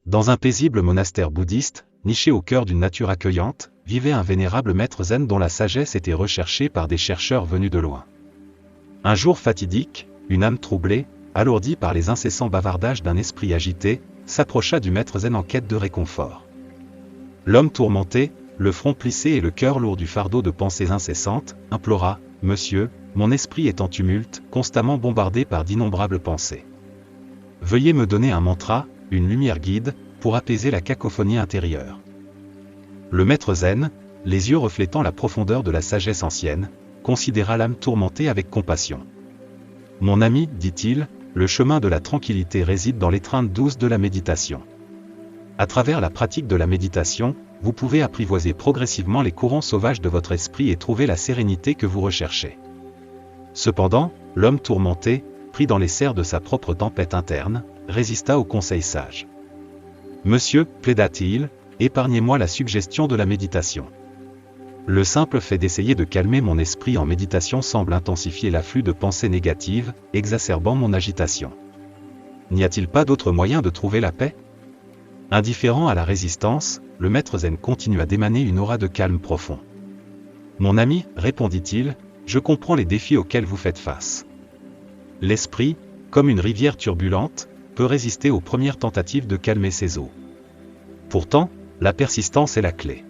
Dans un paisible monastère bouddhiste, niché au cœur d'une nature accueillante, vivait un vénérable maître zen dont la sagesse était recherchée par des chercheurs venus de loin. Un jour fatidique, une âme troublée, alourdie par les incessants bavardages d'un esprit agité, s'approcha du maître zen en quête de réconfort. L'homme tourmenté, le front plissé et le cœur lourd du fardeau de pensées incessantes, implora « Monsieur, mon esprit est en tumulte, constamment bombardé par d'innombrables pensées. Veuillez me donner un mantra, une lumière guide, pour apaiser la cacophonie intérieure. » Le maître zen, les yeux reflétant la profondeur de la sagesse ancienne, considéra l'âme tourmentée avec compassion. « Mon ami, dit-il, le chemin de la tranquillité réside dans l'étreinte douce de la méditation. À travers la pratique de la méditation, vous pouvez apprivoiser progressivement les courants sauvages de votre esprit et trouver la sérénité que vous recherchez. » Cependant, l'homme tourmenté, pris dans les serres de sa propre tempête interne, résista au conseil sage. « Monsieur, plaida-t-il, épargnez-moi la suggestion de la méditation. Le simple fait d'essayer de calmer mon esprit en méditation semble intensifier l'afflux de pensées négatives, exacerbant mon agitation. N'y a-t-il pas d'autre moyen de trouver la paix ? » Indifférent à la résistance, le maître zen continua d'émaner une aura de calme profond. « Mon ami, répondit-il, je comprends les défis auxquels vous faites face. L'esprit, comme une rivière turbulente, peut résister aux premières tentatives de calmer ses eaux. Pourtant, la persistance est la clé.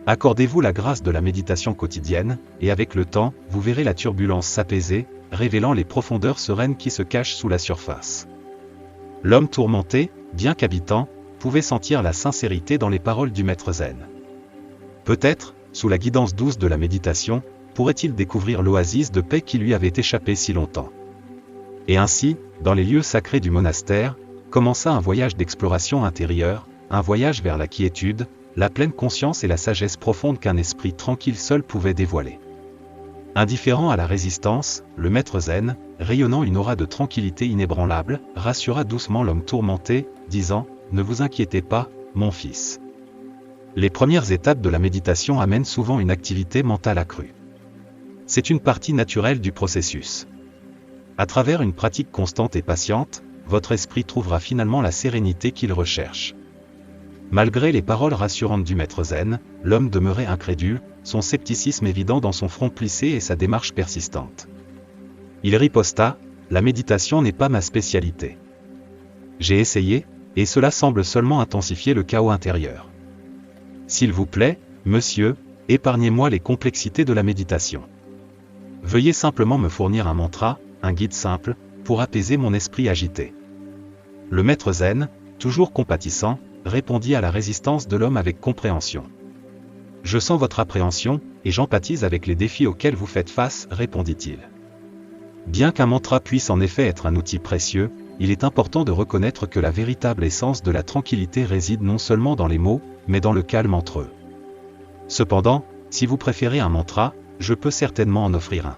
Accordez-vous la grâce de la méditation quotidienne, et avec le temps, vous verrez la turbulence s'apaiser, révélant les profondeurs sereines qui se cachent sous la surface. » L'homme tourmenté, bien qu'habitant, pouvait sentir la sincérité dans les paroles du maître zen. Peut-être, sous la guidance douce de la méditation, pourrait-il découvrir l'oasis de paix qui lui avait échappé si longtemps. Et ainsi, dans les lieux sacrés du monastère, commença un voyage d'exploration intérieure, un voyage vers la quiétude, la pleine conscience et la sagesse profonde qu'un esprit tranquille seul pouvait dévoiler. Indifférent à la résistance, le maître zen, rayonnant une aura de tranquillité inébranlable, rassura doucement l'homme tourmenté, disant « Ne vous inquiétez pas, mon fils. » Les premières étapes de la méditation amènent souvent une activité mentale accrue. C'est une partie naturelle du processus. À travers une pratique constante et patiente, votre esprit trouvera finalement la sérénité qu'il recherche. Malgré les paroles rassurantes du maître zen, l'homme demeurait incrédule, son scepticisme évident dans son front plissé et sa démarche persistante. Il riposta, « La méditation n'est pas ma spécialité. J'ai essayé, et cela semble seulement intensifier le chaos intérieur. S'il vous plaît, monsieur, épargnez-moi les complexités de la méditation. Veuillez simplement me fournir un mantra, un guide simple, pour apaiser mon esprit agité. » Le maître zen, toujours compatissant, répondit à la résistance de l'homme avec compréhension. « Je sens votre appréhension, et j'empathise avec les défis auxquels vous faites face, répondit-il. Bien qu'un mantra puisse en effet être un outil précieux, il est important de reconnaître que la véritable essence de la tranquillité réside non seulement dans les mots, mais dans le calme entre eux. Cependant, si vous préférez un mantra, je peux certainement en offrir un.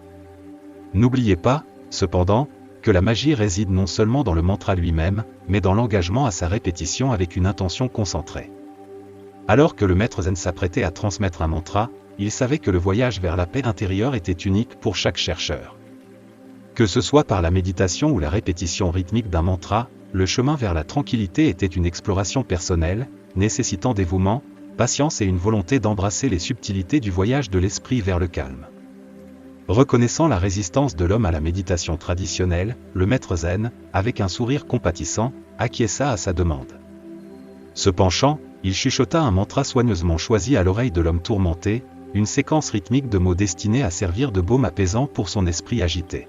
N'oubliez pas, cependant, que la magie réside non seulement dans le mantra lui-même, mais dans l'engagement à sa répétition avec une intention concentrée. » Alors que le maître zen s'apprêtait à transmettre un mantra, il savait que le voyage vers la paix intérieure était unique pour chaque chercheur. Que ce soit par la méditation ou la répétition rythmique d'un mantra, le chemin vers la tranquillité était une exploration personnelle, nécessitant dévouement, patience et une volonté d'embrasser les subtilités du voyage de l'esprit vers le calme. Reconnaissant la résistance de l'homme à la méditation traditionnelle, le maître zen, avec un sourire compatissant, acquiesça à sa demande. Se penchant, il chuchota un mantra soigneusement choisi à l'oreille de l'homme tourmenté, une séquence rythmique de mots destinés à servir de baume apaisant pour son esprit agité.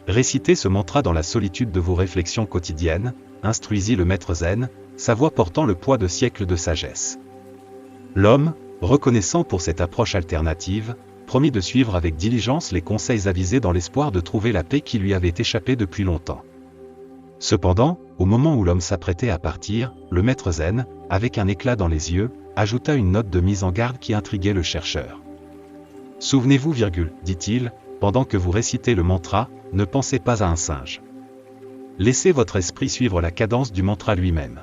Récitez ce mantra dans la solitude de vos réflexions quotidiennes, instruisit le maître zen, sa voix portant le poids de siècles de sagesse. L'homme, reconnaissant pour cette approche alternative, promit de suivre avec diligence les conseils avisés dans l'espoir de trouver la paix qui lui avait échappé depuis longtemps. Cependant, au moment où l'homme s'apprêtait à partir, le maître zen, avec un éclat dans les yeux, ajouta une note de mise en garde qui intriguait le chercheur. « Souvenez-vous, dit-il, pendant que vous récitez le mantra, ne pensez pas à un singe. Laissez votre esprit suivre la cadence du mantra lui-même.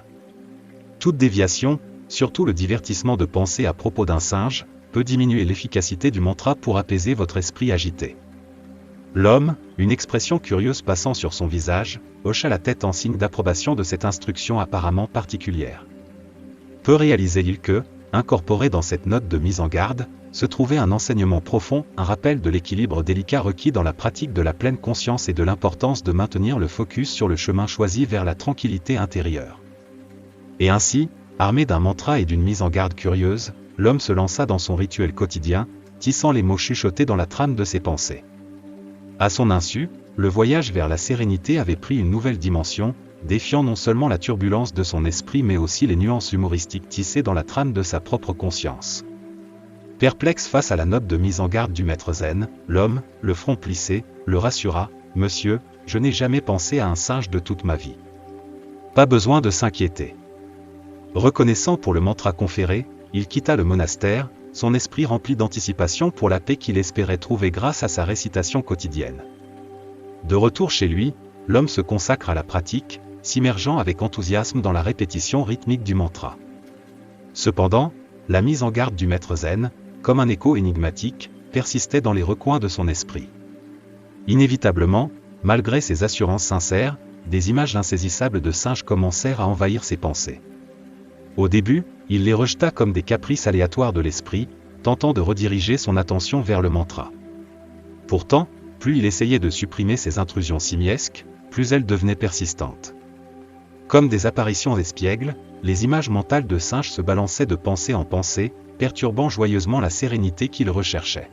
Toute déviation, surtout le divertissement de penser à propos d'un singe, peut diminuer l'efficacité du mantra pour apaiser votre esprit agité. L'homme, une expression curieuse passant sur son visage, hocha la tête en signe d'approbation de cette instruction apparemment particulière. Peu réalisait-il que, incorporé dans cette note de mise en garde, se trouvait un enseignement profond, un rappel de l'équilibre délicat requis dans la pratique de la pleine conscience et de l'importance de maintenir le focus sur le chemin choisi vers la tranquillité intérieure. Et ainsi, armé d'un mantra et d'une mise en garde curieuse, l'homme se lança dans son rituel quotidien, tissant les mots chuchotés dans la trame de ses pensées. À son insu, le voyage vers la sérénité avait pris une nouvelle dimension, défiant non seulement la turbulence de son esprit mais aussi les nuances humoristiques tissées dans la trame de sa propre conscience. Perplexe face à la note de mise en garde du maître zen, l'homme, le front plissé, le rassura, « Monsieur, je n'ai jamais pensé à un singe de toute ma vie. Pas besoin de s'inquiéter. » Reconnaissant pour le mantra conféré, il quitta le monastère, son esprit rempli d'anticipation pour la paix qu'il espérait trouver grâce à sa récitation quotidienne. De retour chez lui, l'homme se consacre à la pratique, s'immergeant avec enthousiasme dans la répétition rythmique du mantra. Cependant, la mise en garde du maître zen, comme un écho énigmatique, persistait dans les recoins de son esprit. Inévitablement, malgré ses assurances sincères, des images insaisissables de singes commencèrent à envahir ses pensées. Au début, il les rejeta comme des caprices aléatoires de l'esprit, tentant de rediriger son attention vers le mantra. Pourtant, plus il essayait de supprimer ces intrusions simiesques, plus elles devenaient persistantes. Comme des apparitions espiègles, les images mentales de singes se balançaient de pensée en pensée, perturbant joyeusement la sérénité qu'il recherchait.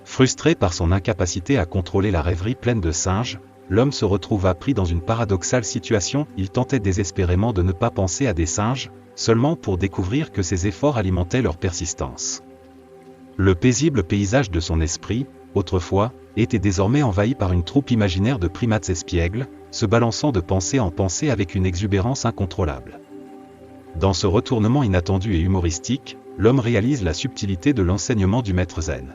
Frustré par son incapacité à contrôler la rêverie pleine de singes, l'homme se retrouva pris dans une paradoxale situation. Il tentait désespérément de ne pas penser à des singes, seulement pour découvrir que ses efforts alimentaient leur persistance. Le paisible paysage de son esprit, autrefois, était désormais envahi par une troupe imaginaire de primates espiègles, se balançant de pensée en pensée avec une exubérance incontrôlable. Dans ce retournement inattendu et humoristique, l'homme réalise la subtilité de l'enseignement du maître zen.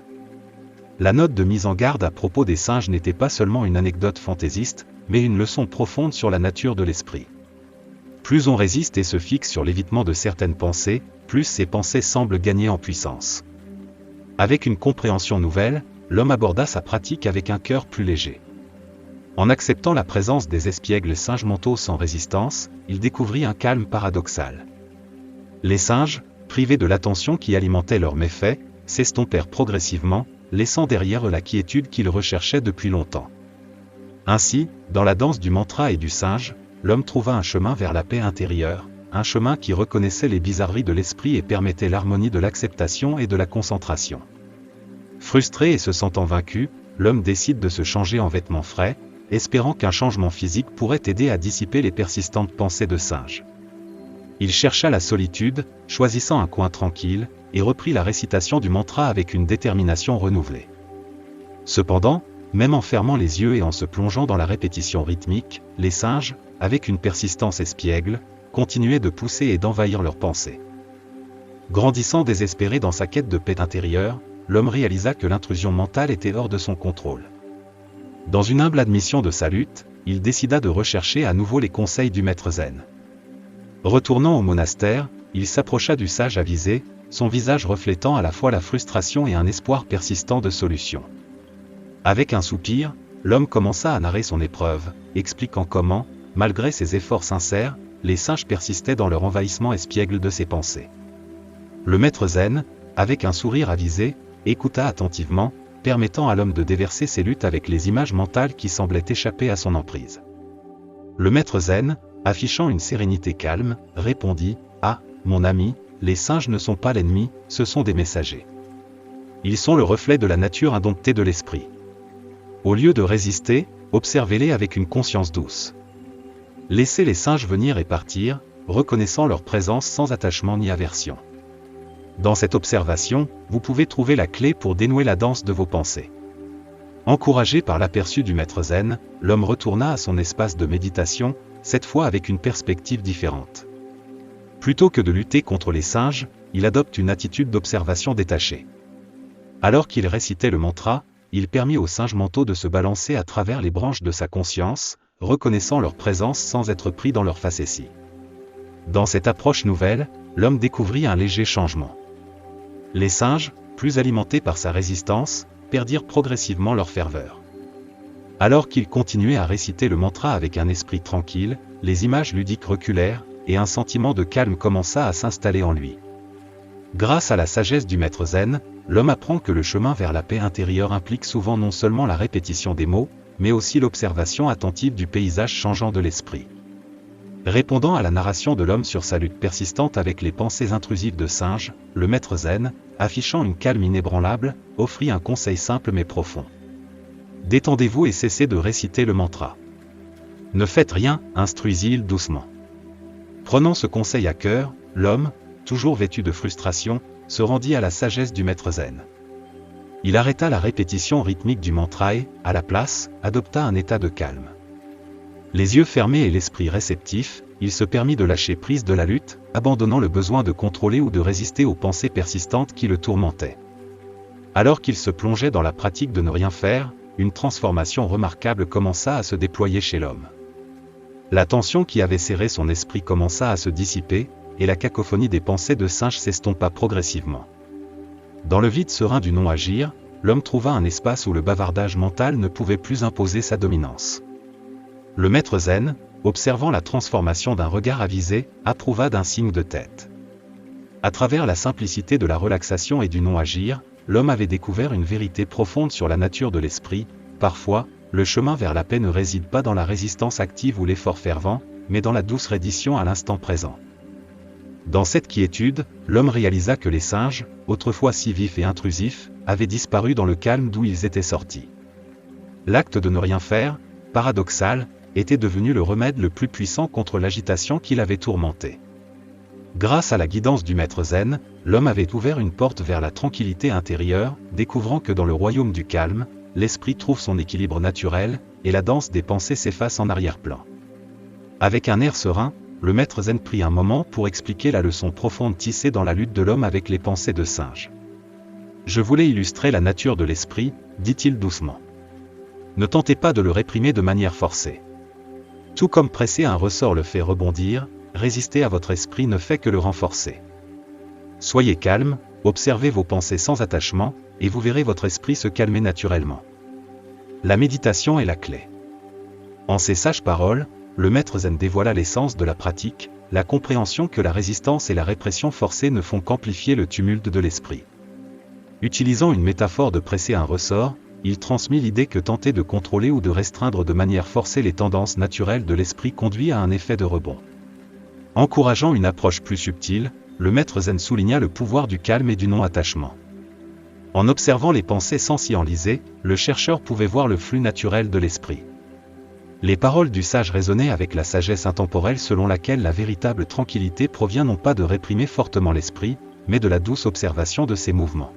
La note de mise en garde à propos des singes n'était pas seulement une anecdote fantaisiste, mais une leçon profonde sur la nature de l'esprit. Plus on résiste et se fixe sur l'évitement de certaines pensées, plus ces pensées semblent gagner en puissance. Avec une compréhension nouvelle, l'homme aborda sa pratique avec un cœur plus léger. En acceptant la présence des espiègles singes mentaux sans résistance, il découvrit un calme paradoxal. Les singes, privés de l'attention qui alimentait leurs méfaits, s'estompèrent progressivement, laissant derrière eux la quiétude qu'ils recherchaient depuis longtemps. Ainsi, dans la danse du mantra et du singe, l'homme trouva un chemin vers la paix intérieure, un chemin qui reconnaissait les bizarreries de l'esprit et permettait l'harmonie de l'acceptation et de la concentration. Frustré et se sentant vaincu, l'homme décide de se changer en vêtements frais, espérant qu'un changement physique pourrait aider à dissiper les persistantes pensées de singe. Il chercha la solitude, choisissant un coin tranquille, et reprit la récitation du mantra avec une détermination renouvelée. Cependant, même en fermant les yeux et en se plongeant dans la répétition rythmique, les singes, avec une persistance espiègle, continuaient de pousser et d'envahir leurs pensées. Grandissant désespéré dans sa quête de paix intérieure, l'homme réalisa que l'intrusion mentale était hors de son contrôle. Dans une humble admission de sa lutte, il décida de rechercher à nouveau les conseils du maître zen. Retournant au monastère, il s'approcha du sage avisé, son visage reflétant à la fois la frustration et un espoir persistant de solution. Avec un soupir, l'homme commença à narrer son épreuve, expliquant comment, malgré ses efforts sincères, les singes persistaient dans leur envahissement espiègle de ses pensées. Le maître zen, avec un sourire avisé, écouta attentivement, permettant à l'homme de déverser ses luttes avec les images mentales qui semblaient échapper à son emprise. Le maître zen, affichant une sérénité calme, répondit « Ah, mon ami, les singes ne sont pas l'ennemi, ce sont des messagers. Ils sont le reflet de la nature indomptée de l'esprit. Au lieu de résister, observez-les avec une conscience douce. Laissez les singes venir et partir, reconnaissant leur présence sans attachement ni aversion. Dans cette observation, vous pouvez trouver la clé pour dénouer la danse de vos pensées. » Encouragé par l'aperçu du maître zen, l'homme retourna à son espace de méditation, cette fois avec une perspective différente. Plutôt que de lutter contre les singes, il adopte une attitude d'observation détachée. Alors qu'il récitait le mantra, il permit aux singes mentaux de se balancer à travers les branches de sa conscience, reconnaissant leur présence sans être pris dans leur facétie. Dans cette approche nouvelle, l'homme découvrit un léger changement. Les singes, plus alimentés par sa résistance, perdirent progressivement leur ferveur. Alors qu'il continuait à réciter le mantra avec un esprit tranquille, les images ludiques reculèrent, et un sentiment de calme commença à s'installer en lui. Grâce à la sagesse du maître zen, l'homme apprend que le chemin vers la paix intérieure implique souvent non seulement la répétition des mots, mais aussi l'observation attentive du paysage changeant de l'esprit. Répondant à la narration de l'homme sur sa lutte persistante avec les pensées intrusives de singe, le maître zen, affichant une calme inébranlable, offrit un conseil simple mais profond. Détendez-vous et cessez de réciter le mantra. Ne faites rien, instruisit-il doucement. Prenant ce conseil à cœur, l'homme, toujours vêtu de frustration, se rendit à la sagesse du maître zen. Il arrêta la répétition rythmique du mantra et, à la place, adopta un état de calme. Les yeux fermés et l'esprit réceptif, il se permit de lâcher prise de la lutte, abandonnant le besoin de contrôler ou de résister aux pensées persistantes qui le tourmentaient. Alors qu'il se plongeait dans la pratique de ne rien faire, une transformation remarquable commença à se déployer chez l'homme. La tension qui avait serré son esprit commença à se dissiper, et la cacophonie des pensées de singe s'estompa progressivement. Dans le vide serein du non-agir, l'homme trouva un espace où le bavardage mental ne pouvait plus imposer sa dominance. Le maître zen, observant la transformation d'un regard avisé, approuva d'un signe de tête. À travers la simplicité de la relaxation et du non-agir, l'homme avait découvert une vérité profonde sur la nature de l'esprit. Parfois, le chemin vers la paix ne réside pas dans la résistance active ou l'effort fervent, mais dans la douce reddition à l'instant présent. Dans cette quiétude, l'homme réalisa que les singes, autrefois si vifs et intrusifs, avaient disparu dans le calme d'où ils étaient sortis. L'acte de ne rien faire, paradoxal, était devenu le remède le plus puissant contre l'agitation qui l'avait tourmenté. Grâce à la guidance du maître zen, l'homme avait ouvert une porte vers la tranquillité intérieure, découvrant que dans le royaume du calme, l'esprit trouve son équilibre naturel, et la danse des pensées s'efface en arrière-plan. Avec un air serein, le maître zen prit un moment pour expliquer la leçon profonde tissée dans la lutte de l'homme avec les pensées de singe. Je voulais illustrer la nature de l'esprit, dit-il doucement. Ne tentez pas de le réprimer de manière forcée. Tout comme presser un ressort le fait rebondir, résister à votre esprit ne fait que le renforcer. Soyez calme, observez vos pensées sans attachement, et vous verrez votre esprit se calmer naturellement. La méditation est la clé. En ces sages paroles, le maître zen dévoila l'essence de la pratique, la compréhension que la résistance et la répression forcée ne font qu'amplifier le tumulte de l'esprit. Utilisant une métaphore de presser un ressort, il transmit l'idée que tenter de contrôler ou de restreindre de manière forcée les tendances naturelles de l'esprit conduit à un effet de rebond. Encourageant une approche plus subtile, le maître zen souligna le pouvoir du calme et du non-attachement. En observant les pensées sans s'y enliser, le chercheur pouvait voir le flux naturel de l'esprit. Les paroles du sage résonnaient avec la sagesse intemporelle selon laquelle la véritable tranquillité provient non pas de réprimer fortement l'esprit, mais de la douce observation de ses mouvements.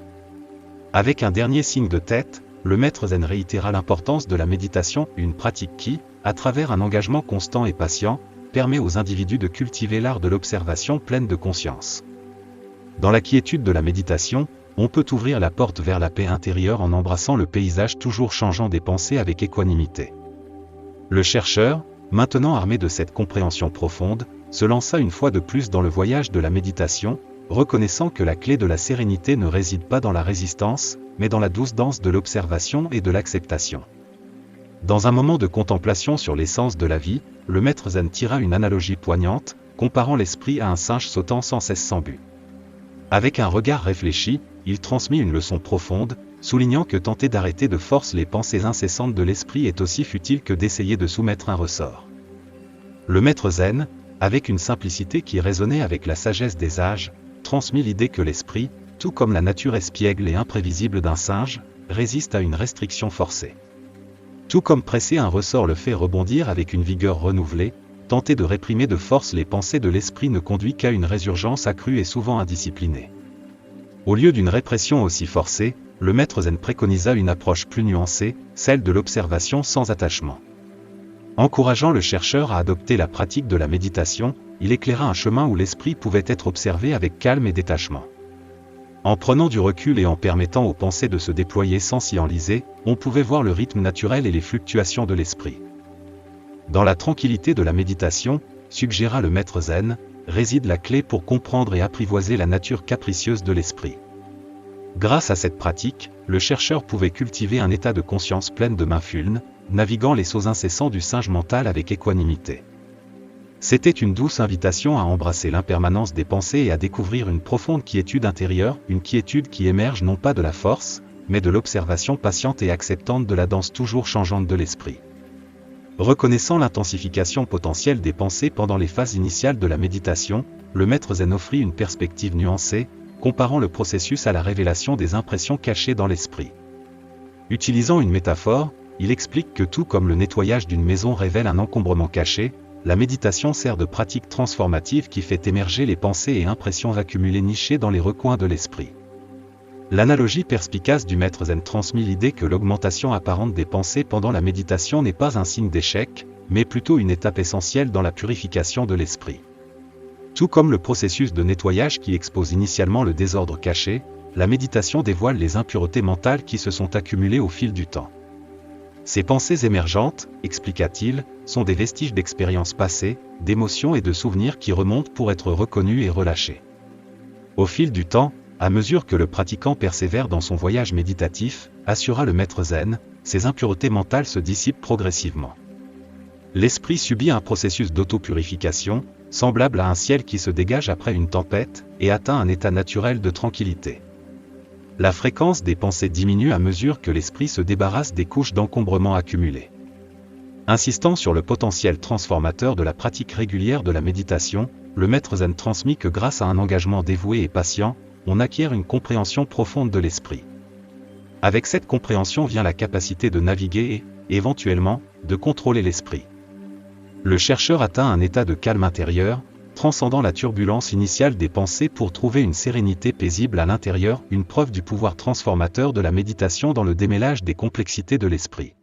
Avec un dernier signe de tête, le maître zen réitéra l'importance de la méditation, une pratique qui, à travers un engagement constant et patient, permet aux individus de cultiver l'art de l'observation pleine de conscience. Dans la quiétude de la méditation, on peut ouvrir la porte vers la paix intérieure en embrassant le paysage toujours changeant des pensées avec équanimité. Le chercheur, maintenant armé de cette compréhension profonde, se lança une fois de plus dans le voyage de la méditation, reconnaissant que la clé de la sérénité ne réside pas dans la résistance, mais dans la douce danse de l'observation et de l'acceptation. Dans un moment de contemplation sur l'essence de la vie, le maître zen tira une analogie poignante, comparant l'esprit à un singe sautant sans cesse sans but. Avec un regard réfléchi, il transmit une leçon profonde, soulignant que tenter d'arrêter de force les pensées incessantes de l'esprit est aussi futile que d'essayer de soumettre un ressort. Le maître zen, avec une simplicité qui résonnait avec la sagesse des âges, transmit l'idée que l'esprit, tout comme la nature espiègle et imprévisible d'un singe, résiste à une restriction forcée. Tout comme presser un ressort le fait rebondir avec une vigueur renouvelée, tenter de réprimer de force les pensées de l'esprit ne conduit qu'à une résurgence accrue et souvent indisciplinée. Au lieu d'une répression aussi forcée, le maître zen préconisa une approche plus nuancée, celle de l'observation sans attachement. Encourageant le chercheur à adopter la pratique de la méditation, il éclaira un chemin où l'esprit pouvait être observé avec calme et détachement. En prenant du recul et en permettant aux pensées de se déployer sans s'y enliser, on pouvait voir le rythme naturel et les fluctuations de l'esprit. Dans la tranquillité de la méditation, suggéra le maître zen, réside la clé pour comprendre et apprivoiser la nature capricieuse de l'esprit. Grâce à cette pratique, le chercheur pouvait cultiver un état de conscience pleine de mindfulness, naviguant les sauts incessants du singe mental avec équanimité. C'était une douce invitation à embrasser l'impermanence des pensées et à découvrir une profonde quiétude intérieure, une quiétude qui émerge non pas de la force, mais de l'observation patiente et acceptante de la danse toujours changeante de l'esprit. Reconnaissant l'intensification potentielle des pensées pendant les phases initiales de la méditation, le maître zen offrit une perspective nuancée, comparant le processus à la révélation des impressions cachées dans l'esprit. Utilisant une métaphore, il explique que tout comme le nettoyage d'une maison révèle un encombrement caché, la méditation sert de pratique transformative qui fait émerger les pensées et impressions accumulées nichées dans les recoins de l'esprit. L'analogie perspicace du maître zen transmit l'idée que l'augmentation apparente des pensées pendant la méditation n'est pas un signe d'échec, mais plutôt une étape essentielle dans la purification de l'esprit. Tout comme le processus de nettoyage qui expose initialement le désordre caché, la méditation dévoile les impuretés mentales qui se sont accumulées au fil du temps. Ces pensées émergentes, expliqua-t-il, sont des vestiges d'expériences passées, d'émotions et de souvenirs qui remontent pour être reconnus et relâchés. Au fil du temps, à mesure que le pratiquant persévère dans son voyage méditatif, assura le maître zen, ces impuretés mentales se dissipent progressivement. L'esprit subit un processus d'auto-purification, semblable à un ciel qui se dégage après une tempête, et atteint un état naturel de tranquillité. La fréquence des pensées diminue à mesure que l'esprit se débarrasse des couches d'encombrement accumulées. Insistant sur le potentiel transformateur de la pratique régulière de la méditation, le maître zen transmit que grâce à un engagement dévoué et patient, on acquiert une compréhension profonde de l'esprit. Avec cette compréhension vient la capacité de naviguer et, éventuellement, de contrôler l'esprit. Le chercheur atteint un état de calme intérieur, transcendant la turbulence initiale des pensées pour trouver une sérénité paisible à l'intérieur, une preuve du pouvoir transformateur de la méditation dans le démêlage des complexités de l'esprit.